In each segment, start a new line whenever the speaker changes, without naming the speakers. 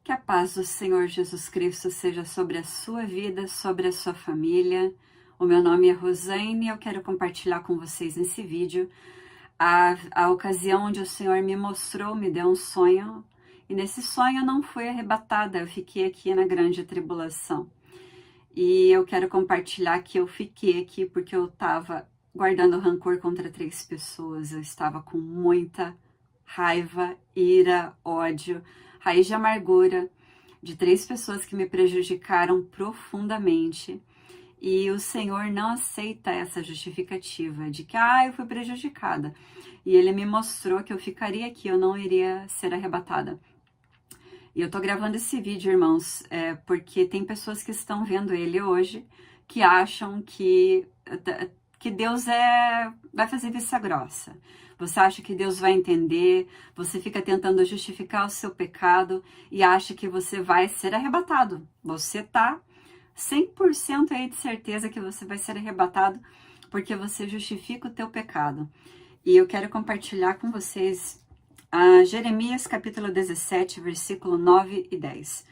Que a paz do Senhor Jesus Cristo seja sobre a sua vida, sobre a sua família. O meu nome é Rosane e eu quero compartilhar com vocês nesse vídeo a ocasião onde o Senhor me mostrou, me deu um sonho. E nesse sonho eu não fui arrebatada, eu fiquei aqui na grande tribulação. E eu quero compartilhar que eu fiquei aqui porque eu estava guardando rancor contra 3 pessoas. Eu estava com muita raiva, ira, ódio, raiz de amargura de 3 pessoas que me prejudicaram profundamente. E o Senhor não aceita essa justificativa de que, eu fui prejudicada. E Ele me mostrou que eu ficaria aqui, eu não iria ser arrebatada. E eu tô gravando esse vídeo, irmãos, porque tem pessoas que estão vendo ele hoje que acham que Deus vai fazer vista grossa. Você acha que Deus vai entender, você fica tentando justificar o seu pecado e acha que você vai ser arrebatado. Você tá 100% aí de certeza que você vai ser arrebatado porque você justifica o teu pecado. E eu quero compartilhar com vocês Jeremias capítulo 17, versículo 9 e 10.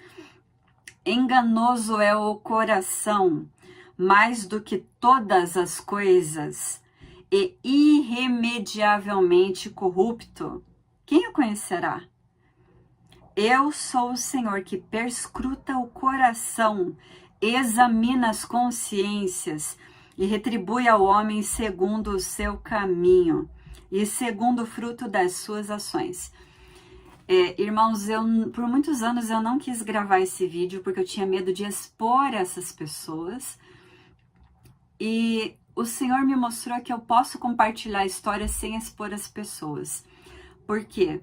Enganoso é o coração, mais do que todas as coisas, e irremediavelmente corrupto. Quem o conhecerá? Eu sou o Senhor que perscruta o coração, examina as consciências e retribui ao homem segundo o seu caminho e segundo o fruto das suas ações. Irmãos, por muitos anos eu não quis gravar esse vídeo porque eu tinha medo de expor essas pessoas. E o Senhor me mostrou que eu posso compartilhar a história sem expor as pessoas. Por quê?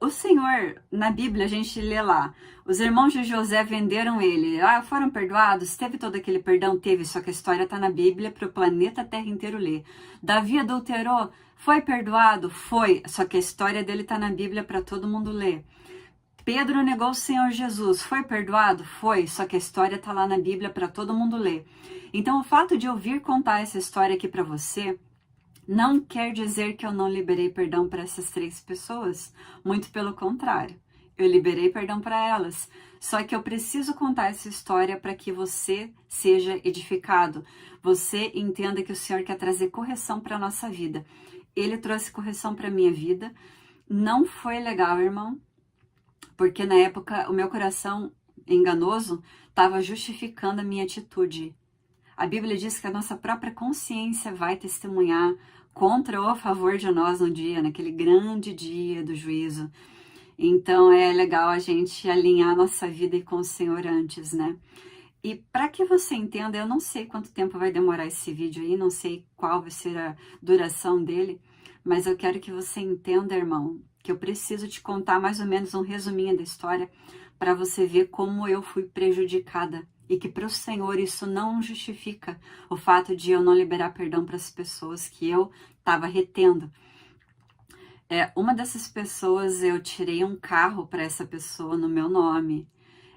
O Senhor, na Bíblia, a gente lê lá, os irmãos de José venderam ele, foram perdoados, teve todo aquele perdão? Teve, só que a história está na Bíblia para o planeta Terra inteiro ler. Davi adulterou, foi perdoado? Foi, só que a história dele está na Bíblia para todo mundo ler. Pedro negou o Senhor Jesus, foi perdoado? Foi, só que a história está lá na Bíblia para todo mundo ler. Então, o fato de eu vir contar essa história aqui para você não quer dizer que eu não liberei perdão para essas 3 pessoas. Muito pelo contrário. Eu liberei perdão para elas. Só que eu preciso contar essa história para que você seja edificado. Você entenda que o Senhor quer trazer correção para a nossa vida. Ele trouxe correção para a minha vida. Não foi legal, irmão. Porque na época o meu coração enganoso estava justificando a minha atitude. A Bíblia diz que a nossa própria consciência vai testemunhar contra ou a favor de nós no dia, naquele grande dia do juízo. Então é legal a gente alinhar a nossa vida com o Senhor antes, né? E para que você entenda, eu não sei quanto tempo vai demorar esse vídeo aí, não sei qual vai ser a duração dele, mas eu quero que você entenda, irmão, que eu preciso te contar mais ou menos um resuminho da história para você ver como eu fui prejudicada. E que para o Senhor isso não justifica o fato de eu não liberar perdão para as pessoas que eu estava retendo. Uma dessas pessoas, eu tirei um carro para essa pessoa no meu nome.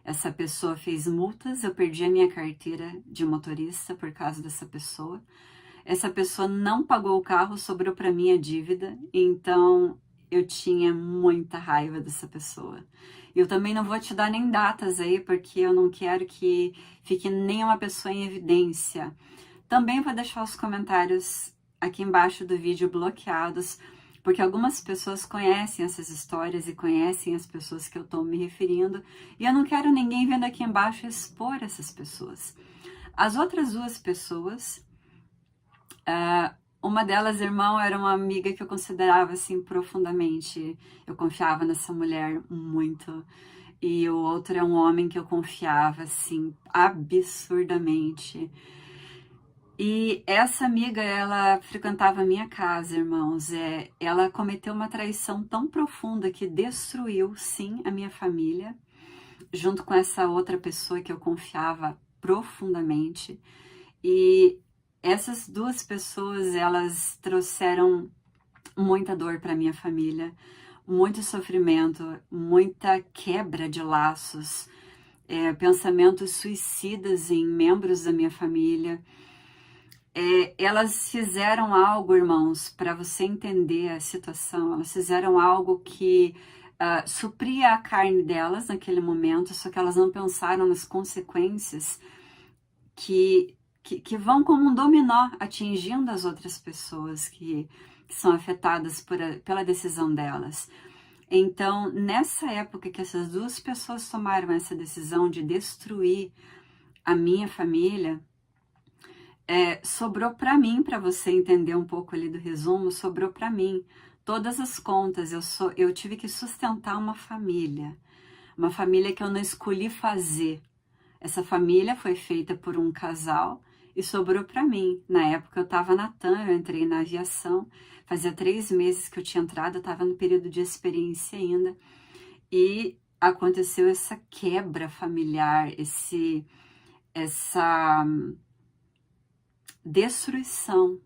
Essa pessoa fez multas, eu perdi a minha carteira de motorista por causa dessa pessoa. Essa pessoa não pagou o carro, sobrou para mim a dívida, então eu tinha muita raiva dessa pessoa. Eu também não vou te dar nem datas aí, porque eu não quero que fique nenhuma pessoa em evidência. Também vou deixar os comentários aqui embaixo do vídeo bloqueados, porque algumas pessoas conhecem essas histórias e conhecem as pessoas que eu estou me referindo, e eu não quero ninguém vendo aqui embaixo expor essas pessoas. As outras 2 pessoas, uma delas, irmão, era uma amiga que eu considerava, assim, profundamente. Eu confiava nessa mulher muito. E o outro é um homem que eu confiava, assim, absurdamente. E essa amiga, ela frequentava a minha casa, irmãos. Ela cometeu uma traição tão profunda que destruiu, sim, a minha família. Junto com essa outra pessoa que eu confiava profundamente. E essas 2 pessoas, elas trouxeram muita dor para minha família, muito sofrimento, muita quebra de laços, pensamentos suicidas em membros da minha família. Elas fizeram algo, irmãos, para você entender a situação, elas fizeram algo que supria a carne delas naquele momento, só que elas não pensaram nas consequências que vão como um dominó atingindo as outras pessoas que são afetadas pela decisão delas. Então, nessa época que essas duas pessoas tomaram essa decisão de destruir a minha família, sobrou para mim, para você entender um pouco ali do resumo, sobrou para mim todas as contas. Eu tive que sustentar uma família que eu não escolhi fazer. Essa família foi feita por um casal e sobrou para mim. Na época eu estava na TAM, eu entrei na aviação, fazia 3 meses que eu tinha entrado, eu estava no período de experiência ainda, e aconteceu essa quebra familiar, essa destruição.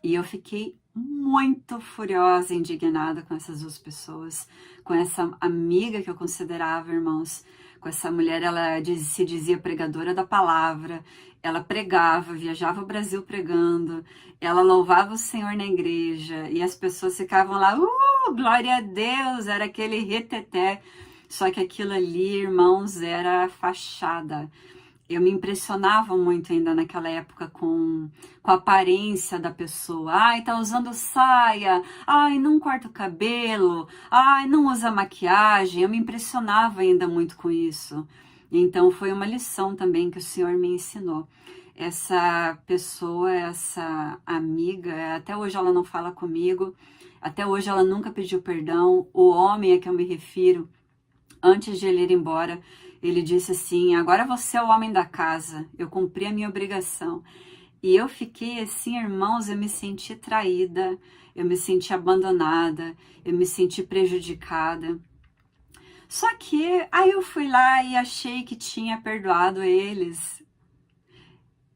E eu fiquei muito furiosa, indignada com essas duas pessoas, com essa amiga que eu considerava, irmãos, com essa mulher. Ela se dizia pregadora da palavra, ela pregava, viajava o Brasil pregando, ela louvava o Senhor na igreja, e as pessoas ficavam lá, glória a Deus, era aquele reteté. Só que aquilo ali, irmãos, era fachada. Eu me impressionava muito ainda naquela época com a aparência da pessoa. Ai, tá usando saia. Ai, não corta o cabelo. Ai, não usa maquiagem. Eu me impressionava ainda muito com isso. Então foi uma lição também que o Senhor me ensinou. Essa pessoa, essa amiga, até hoje ela não fala comigo. Até hoje ela nunca pediu perdão. O homem a que eu me refiro, antes de ele ir embora, ele disse assim: agora você é o homem da casa, eu cumpri a minha obrigação. E eu fiquei assim, irmãos, eu me senti traída, eu me senti abandonada, eu me senti prejudicada. Só que aí eu fui lá e achei que tinha perdoado eles.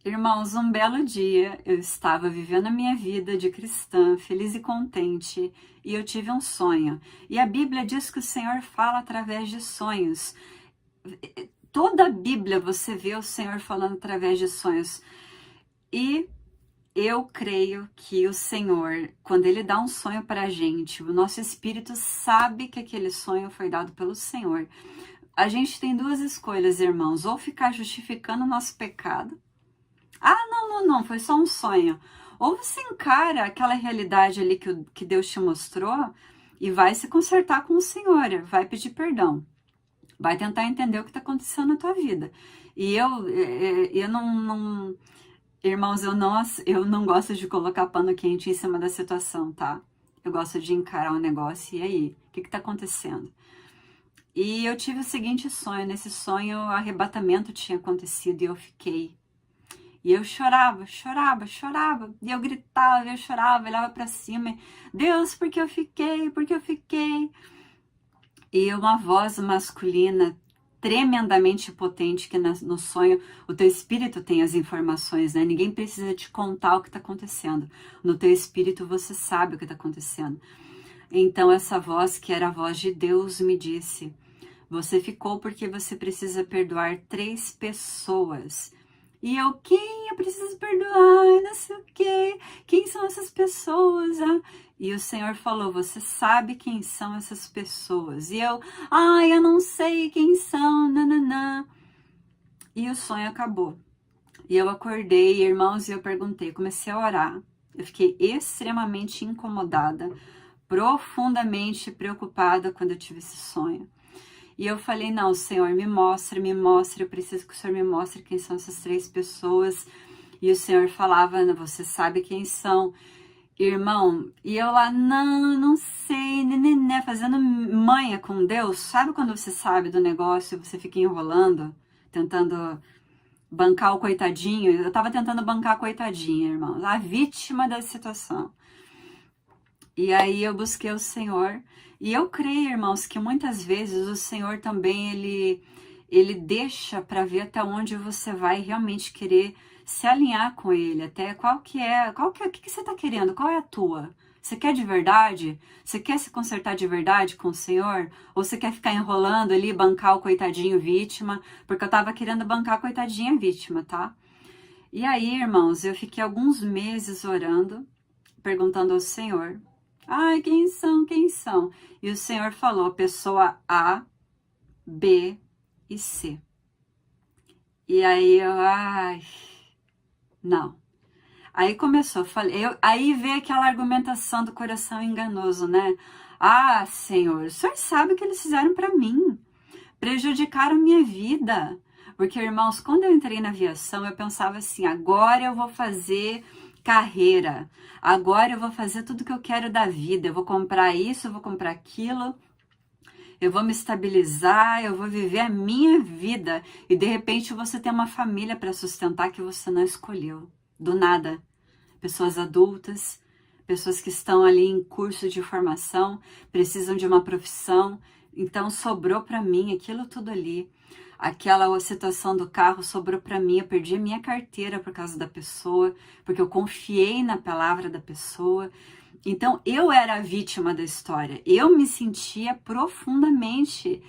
Irmãos, um belo dia eu estava vivendo a minha vida de cristã, feliz e contente, e eu tive um sonho. E a Bíblia diz que o Senhor fala através de sonhos. Toda a Bíblia você vê o Senhor falando através de sonhos. E eu creio que o Senhor, quando Ele dá um sonho para a gente, o nosso espírito sabe que aquele sonho foi dado pelo Senhor. A gente tem 2 escolhas, irmãos: ou ficar justificando o nosso pecado. Ah, não, foi só um sonho. Ou você encara aquela realidade ali que Deus te mostrou e vai se consertar com o Senhor, vai pedir perdão. Vai tentar entender o que está acontecendo na tua vida. E eu não... Irmãos, eu não gosto de colocar pano quente em cima da situação, tá? Eu gosto de encarar o negócio. E aí? O que está acontecendo? E eu tive o seguinte sonho. Nesse sonho, o arrebatamento tinha acontecido e eu fiquei. E eu chorava. E eu gritava, eu chorava, olhava para cima. Deus, por que eu fiquei? Por que eu fiquei? E uma voz masculina tremendamente potente, que no sonho o teu espírito tem as informações, né? Ninguém precisa te contar o que está acontecendo. No teu espírito você sabe o que está acontecendo. Então essa voz, que era a voz de Deus, me disse: você ficou porque você precisa perdoar 3 pessoas. E eu, quem eu preciso perdoar? Não sei o quê. Quem são essas pessoas? E o Senhor falou: você sabe quem são essas pessoas? E eu não sei quem são, nananã. E o sonho acabou. E eu acordei, irmãos, e eu perguntei, comecei a orar. Eu fiquei extremamente incomodada, profundamente preocupada quando eu tive esse sonho. E eu falei: não, Senhor, me mostra, eu preciso que o Senhor me mostre quem são essas 3 pessoas. E o Senhor falava: você sabe quem são, irmão. E eu lá, não sei, né, fazendo manha com Deus. Sabe quando você sabe do negócio e você fica enrolando, tentando bancar o coitadinho? Eu tava tentando bancar a coitadinha, irmão, a vítima da situação. E aí eu busquei o Senhor. E eu creio, irmãos, que muitas vezes o Senhor também, ele deixa para ver até onde você vai realmente querer se alinhar com Ele. Até o que você está querendo? Qual é a tua? Você quer de verdade? Você quer se consertar de verdade com o Senhor? Ou você quer ficar enrolando ali, bancar o coitadinho vítima? Porque eu tava querendo bancar a coitadinha vítima, tá? E aí, irmãos, eu fiquei alguns meses orando, perguntando ao Senhor Ai, quem são? Quem são? E o Senhor falou, pessoa A, B e C. E aí eu, ai, não. Aí começou, aí veio aquela argumentação do coração enganoso, né? Ah, Senhor, o Senhor sabe o que eles fizeram para mim. Prejudicaram minha vida. Porque, irmãos, quando eu entrei na aviação, eu pensava assim, agora eu vou fazer carreira. Agora eu vou fazer tudo que eu quero da vida. Eu vou comprar isso, eu vou comprar aquilo. Eu vou me estabilizar, eu vou viver a minha vida. E de repente você tem uma família para sustentar que você não escolheu. Do nada. Pessoas adultas, pessoas que estão ali em curso de formação, precisam de uma profissão. Então sobrou para mim aquilo tudo ali. Aquela situação do carro sobrou para mim. Eu perdi a minha carteira por causa da pessoa, porque eu confiei na palavra da pessoa. Então, eu era a vítima da história. Eu me sentia profundamente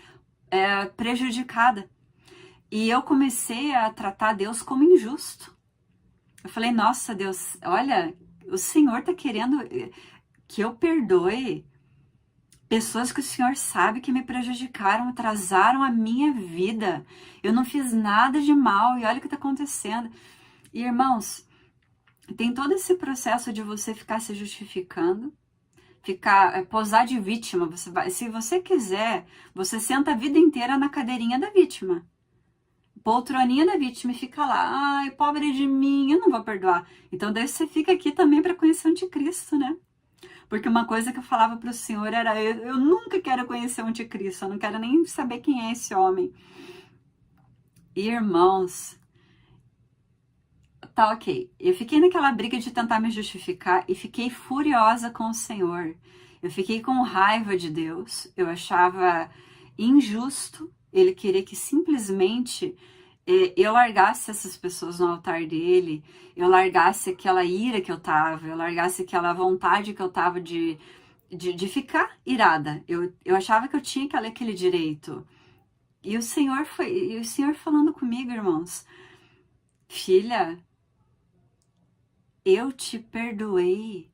prejudicada. E eu comecei a tratar Deus como injusto. Eu falei, nossa, Deus, olha, o Senhor está querendo que eu perdoe pessoas que o Senhor sabe que me prejudicaram, atrasaram a minha vida. Eu não fiz nada de mal e olha o que está acontecendo. E, irmãos, tem todo esse processo de você ficar se justificando, posar de vítima. Se você quiser, você senta a vida inteira na cadeirinha da vítima, poltroninha da vítima, e fica lá, ai, pobre de mim, eu não vou perdoar. Então daí você fica aqui também para conhecer o anticristo, né? Porque uma coisa que eu falava para o Senhor era, eu nunca quero conhecer o anticristo, eu não quero nem saber quem é esse homem. E, irmãos, tá ok. Eu fiquei naquela briga de tentar me justificar e fiquei furiosa com o Senhor. Eu fiquei com raiva de Deus. Eu achava injusto ele querer que simplesmente eu largasse essas pessoas no altar dele, eu largasse aquela ira que eu tava, eu largasse aquela vontade que eu tava de ficar irada. Eu achava que eu tinha aquele direito. E o Senhor falando comigo, irmãos, filha, eu te perdoei.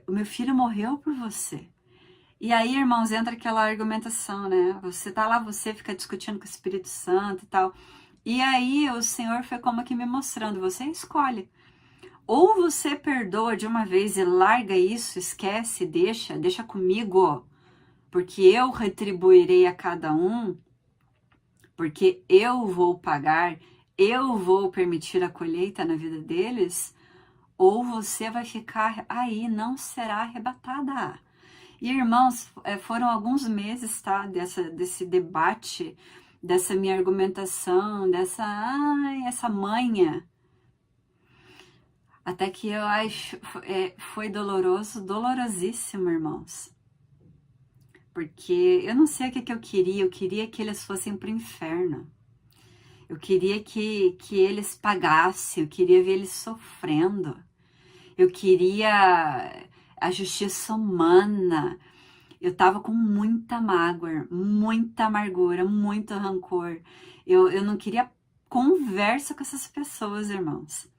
O meu filho morreu por você. E aí, irmãos, entra aquela argumentação, né? Você tá lá, você fica discutindo com o Espírito Santo e tal. E aí o Senhor foi como que me mostrando, você escolhe. Ou você perdoa de uma vez e larga isso, esquece, deixa comigo, porque eu retribuirei a cada um, porque eu vou pagar, eu vou permitir a colheita na vida deles, ou você vai ficar aí, não será arrebatada. E, irmãos, foram alguns meses, tá, desse debate, dessa minha argumentação, essa manha. Até que eu acho, foi dolorosíssimo, irmãos. Porque eu não sei o que eu queria que eles fossem pro inferno. Eu queria que eles pagassem, eu queria ver eles sofrendo. Eu queria a justiça humana. Eu tava com muita mágoa, muita amargura, muito rancor. Eu não queria conversa com essas pessoas, irmãos.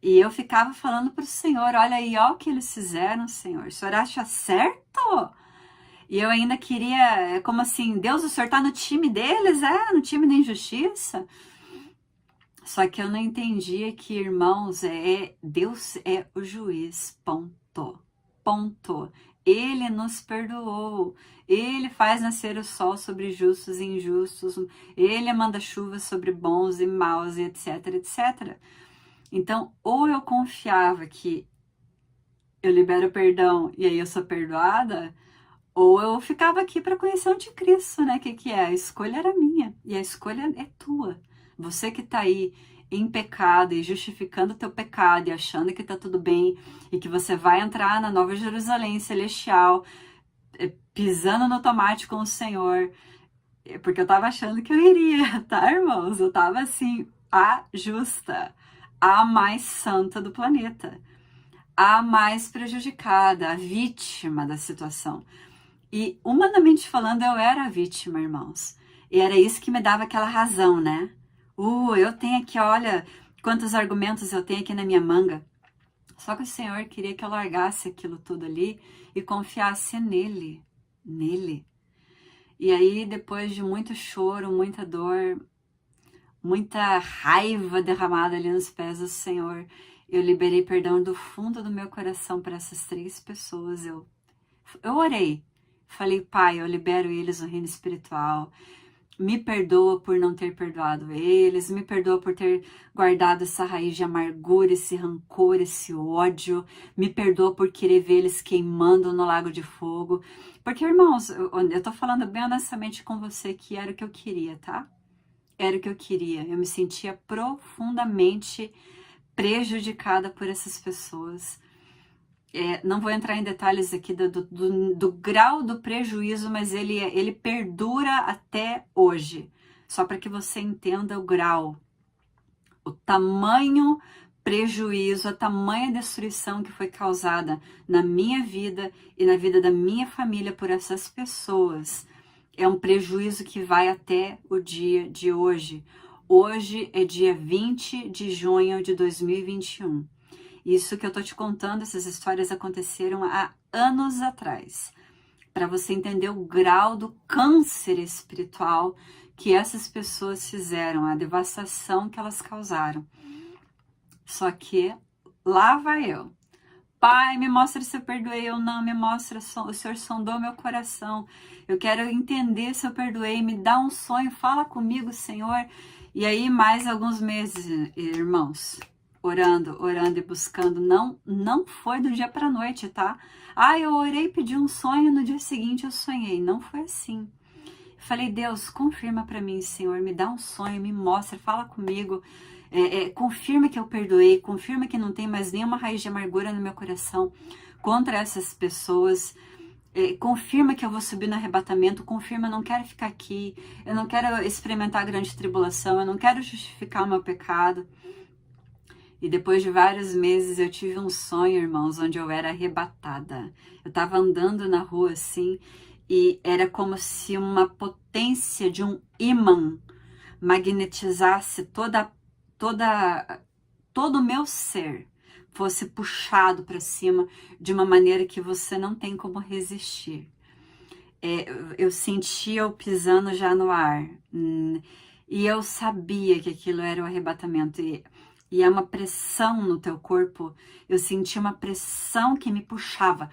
E eu ficava falando pro Senhor, olha aí, ó o que eles fizeram, Senhor. O Senhor acha certo? E eu ainda queria, como assim, Deus, o Senhor tá no time deles, no time da injustiça? Só que eu não entendia que, irmãos, Deus é o juiz, ponto. Ponto. Ele nos perdoou. Ele faz nascer o sol sobre justos e injustos. Ele manda chuva sobre bons e maus, etc, etc. Então, ou eu confiava que eu libero perdão e aí eu sou perdoada, ou eu ficava aqui para conhecer o anticristo, né? Que é? A escolha era minha e a escolha é tua. Você que tá aí em pecado e justificando o teu pecado e achando que tá tudo bem e que você vai entrar na Nova Jerusalém celestial, pisando no tomate com o Senhor, porque eu tava achando que eu iria, tá, irmãos? Eu tava assim, a justa, a mais santa do planeta, a mais prejudicada, a vítima da situação. E, humanamente falando, eu era a vítima, irmãos. E era isso que me dava aquela razão, né? Eu tenho aqui, olha, quantos argumentos eu tenho aqui na minha manga. Só que o Senhor queria que eu largasse aquilo tudo ali e confiasse nele, nele. E aí, depois de muito choro, muita dor, muita raiva derramada ali nos pés do Senhor, eu liberei perdão do fundo do meu coração para essas 3 pessoas. Eu orei, falei, Pai, eu libero eles no reino espiritual. Me perdoa por não ter perdoado eles, me perdoa por ter guardado essa raiz de amargura, esse rancor, esse ódio, me perdoa por querer ver eles queimando no lago de fogo. Porque, irmãos, eu tô falando bem honestamente com você que era o que eu queria, tá? Era o que eu queria. Eu me sentia profundamente prejudicada por essas pessoas. Não vou entrar em detalhes aqui do grau do prejuízo, mas ele perdura até hoje. Só para que você entenda o grau, o tamanho prejuízo, a tamanha destruição que foi causada na minha vida e na vida da minha família por essas pessoas. É um prejuízo que vai até o dia de hoje. Hoje é dia 20 de junho de 2021. Isso que eu tô te contando, essas histórias aconteceram há anos atrás. Para você entender o grau do câncer espiritual que essas pessoas fizeram, a devastação que elas causaram. Só que lá vai eu. Pai, me mostra se eu perdoei ou não, me mostra, o Senhor sondou meu coração. Eu quero entender se eu perdoei, me dá um sonho, fala comigo, Senhor. E aí, mais alguns meses, irmãos, orando e buscando, não foi do dia para a noite, tá? Eu orei, pedi um sonho, no dia seguinte eu sonhei. Não foi assim. Falei, Deus, confirma para mim, Senhor, me dá um sonho, me mostra, fala comigo. Confirma que eu perdoei, confirma que não tem mais nenhuma raiz de amargura no meu coração contra essas pessoas, confirma que eu vou subir no arrebatamento, confirma, eu não quero ficar aqui, eu não quero experimentar a grande tribulação, eu não quero justificar o meu pecado. E depois de vários meses eu tive um sonho, irmãos, onde eu era arrebatada. Eu estava andando na rua assim e era como se uma potência de um ímã magnetizasse todo o meu ser, fosse puxado para cima de uma maneira que você não tem como resistir. Eu sentia eu pisando já no ar, e eu sabia que aquilo era o arrebatamento, e é uma pressão no teu corpo. Eu sentia uma pressão que me puxava,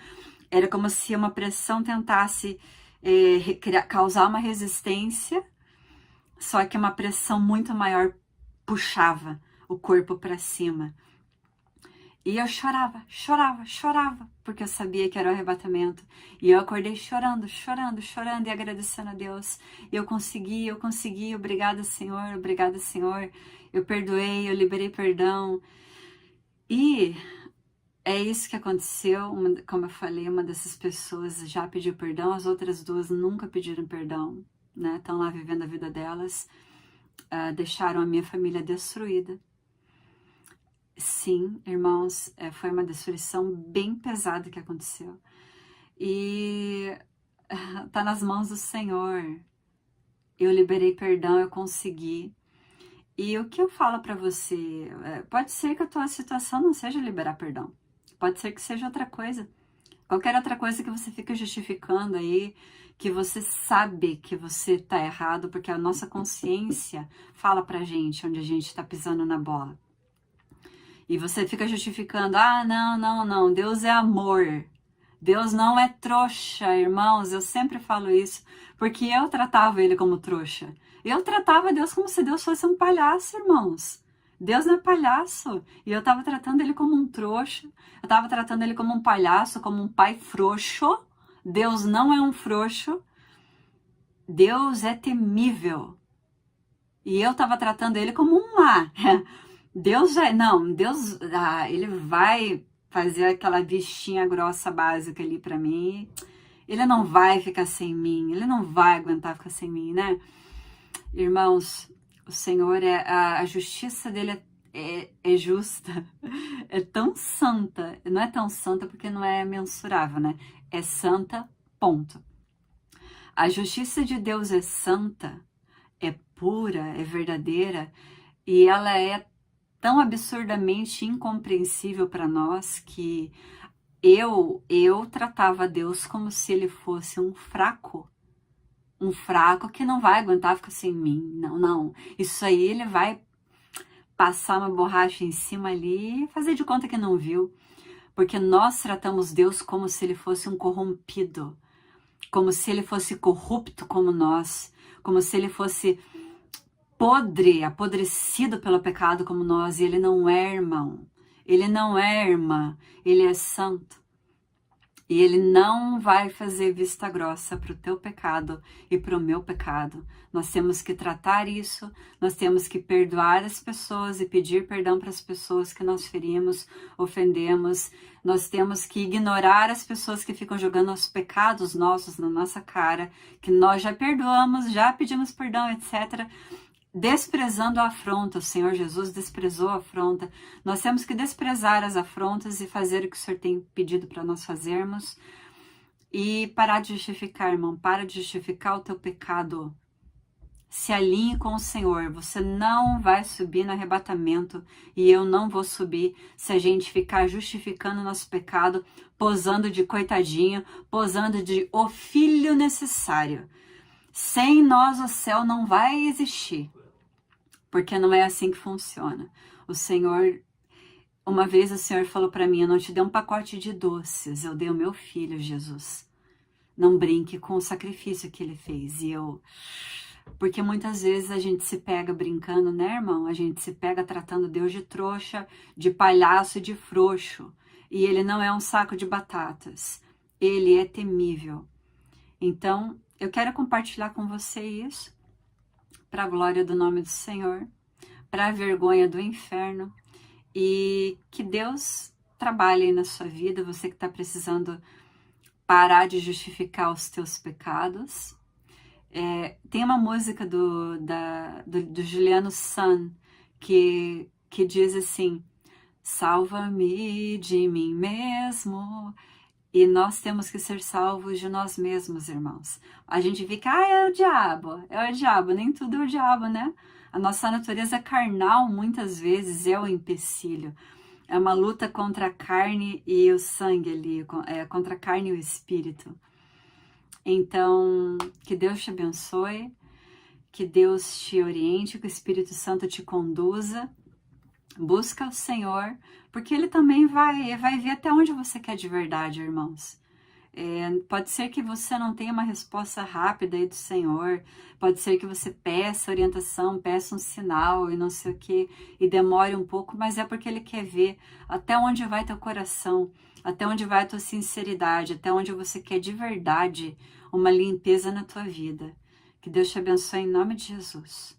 era como se uma pressão tentasse causar uma resistência, só que uma pressão muito maior puxava o corpo para cima. E eu chorava, porque eu sabia que era o arrebatamento. E eu acordei chorando e agradecendo a Deus. E eu consegui, obrigada, Senhor, eu perdoei, eu liberei perdão. E é isso que aconteceu. Como eu falei, uma dessas pessoas já pediu perdão, as outras 2 nunca pediram perdão, né? Estão lá vivendo a vida delas, deixaram a minha família destruída. Sim, irmãos, foi uma destruição bem pesada que aconteceu. E tá nas mãos do Senhor. Eu liberei perdão, eu consegui. E o que eu falo para você, pode ser que a tua situação não seja liberar perdão. Pode ser que seja outra coisa. Qualquer outra coisa que você fica justificando aí, que você sabe que você tá errado, porque a nossa consciência fala pra gente onde a gente tá pisando na bola. E você fica justificando, não, Deus é amor. Deus não é trouxa, irmãos, eu sempre falo isso, porque eu tratava ele como trouxa. Eu tratava Deus como se Deus fosse um palhaço, irmãos. Deus não é palhaço. E eu estava tratando ele como um trouxa, eu estava tratando ele como um palhaço, como um pai frouxo. Deus não é um frouxo. Deus é temível. E eu estava tratando ele como um má. Deus, ele vai fazer aquela vistinha grossa básica ali pra mim. Ele não vai ficar sem mim, ele não vai aguentar ficar sem mim, né? Irmãos, o Senhor, a justiça dele é justa, é tão santa, não é tão santa porque não é mensurável, né? É santa, ponto. A justiça de Deus é santa, é pura, é verdadeira, e ela é tão absurdamente incompreensível para nós que eu tratava Deus como se ele fosse um fraco que não vai aguentar ficar sem mim. Não, não. Isso aí ele vai passar uma borracha em cima ali e fazer de conta que não viu. Porque nós tratamos Deus como se ele fosse um corrompido, como se ele fosse corrupto como nós, como se ele fosse podre, apodrecido pelo pecado como nós. E ele não é, irmão. Ele não é, irmã. Ele é santo. E ele não vai fazer vista grossa para o teu pecado e para o meu pecado. Nós temos que tratar isso, nós temos que perdoar as pessoas e pedir perdão para as pessoas que nós ferimos, ofendemos. Nós temos que ignorar as pessoas que ficam jogando os pecados nossos na nossa cara, que nós já perdoamos, já pedimos perdão, etc., desprezando a afronta. O Senhor Jesus desprezou a afronta. Nós temos que desprezar as afrontas e fazer o que o Senhor tem pedido para nós fazermos. E parar de justificar, irmão. Para de justificar o teu pecado. Se alinhe com o Senhor. Você não vai subir no arrebatamento e eu não vou subir se a gente ficar justificando o nosso pecado, posando de coitadinho, posando de o filho necessário. Sem nós o céu não vai existir. Porque não é assim que funciona. O Senhor, uma vez o Senhor falou para mim, eu não te dei um pacote de doces, eu dei o meu filho, Jesus. Não brinque com o sacrifício que ele fez. Porque muitas vezes a gente se pega brincando, né, irmão? A gente se pega tratando Deus de trouxa, de palhaço, de frouxo. E ele não é um saco de batatas. Ele é temível. Então, eu quero compartilhar com você isso, para a glória do nome do Senhor, para a vergonha do inferno, e que Deus trabalhe na sua vida, você que está precisando parar de justificar os teus pecados. Tem uma música do Juliano Sun que diz assim, salva-me de mim mesmo. E nós temos que ser salvos de nós mesmos, irmãos. A gente fica, é o diabo. Nem tudo é o diabo, né? A nossa natureza carnal, muitas vezes, é o empecilho. É uma luta contra a carne e o sangue ali, contra a carne e o espírito. Então, que Deus te abençoe, que Deus te oriente, que o Espírito Santo te conduza. Busca o Senhor, porque Ele também vai ver até onde você quer de verdade, irmãos. Pode ser que você não tenha uma resposta rápida aí do Senhor, pode ser que você peça orientação, peça um sinal e não sei o que, e demore um pouco, mas é porque Ele quer ver até onde vai teu coração, até onde vai a tua sinceridade, até onde você quer de verdade uma limpeza na tua vida. Que Deus te abençoe em nome de Jesus.